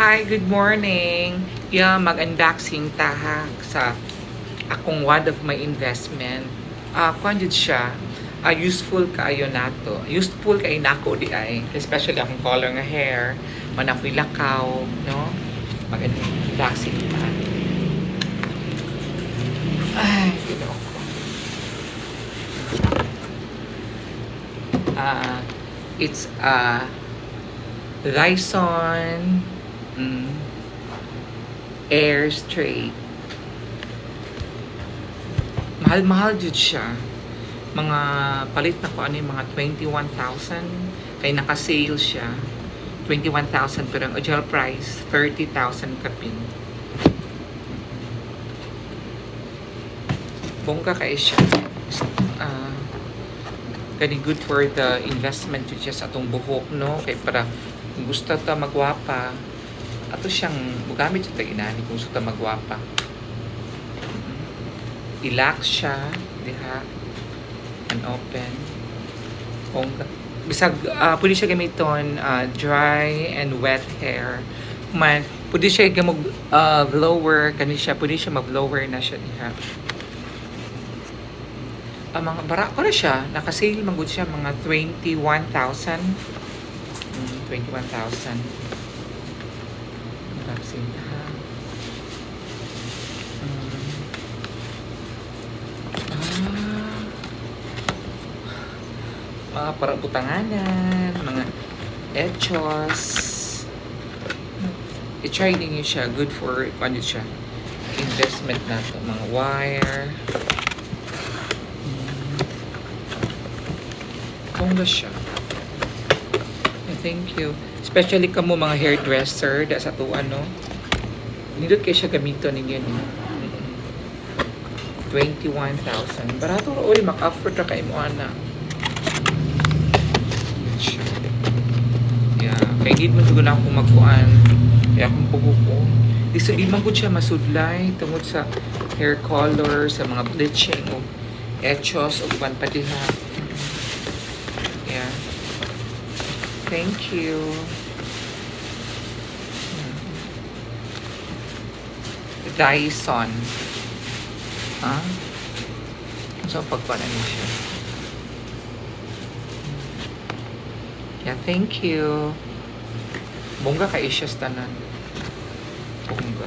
Hi, good morning. Yeah, mag-unboxing ta sa akong one of my investment. Kuan jud siya. Useful kaayo nato. Useful kay nako di ay, especially akong color nga hair, manapoy lakaw, no? Mag-unboxing ta. Ay, Ginoo ko. It's Dyson Air Straight. Mahal-mahal jud siya. Mga palit na ko ano yung mga 21,000 kay naka-sale siya. 21,000 pero ang original price 30,000 kapin. Bongga kay siya. Kani good for the investment jud siya sa atong buhok, no? Kay para kung gusto ta magwapa, ato siyang mugamit sa inani kung gusto ta magwapa. I-lock siya, diha, and open. Kung bisag pwede siya gamiton dry and wet hair. Man, pwede siya gamog blower, kani siya pwede siya mag-blower na siya diha. Mga bara ko na siya, naka-sale man gud siya mga 21,000. 21,000. Unboxing ha. Mga para butanganan, mga etchos. I-try ninyo siya. Good for, ano siya, investment na to. Mga wire. Bongga siya. Thank you. Especially kamo mga hairdresser, da sa to ano. Nindot kayo siya gamiton ninyo ni. 21,000. Barato ra uli mak-afford ra kay mo ana. Yeah, kay gid mo tugon ako magkuan. Kaya akong puguko. Di man gud siya masudlay tungod sa hair color, sa mga bleaching o etchos o uban pa diha. Yeah. Thank you. Dyson. So, pagpanan niyo siya. Yeah, thank you. Bongga ka isyas tanan. Bongga.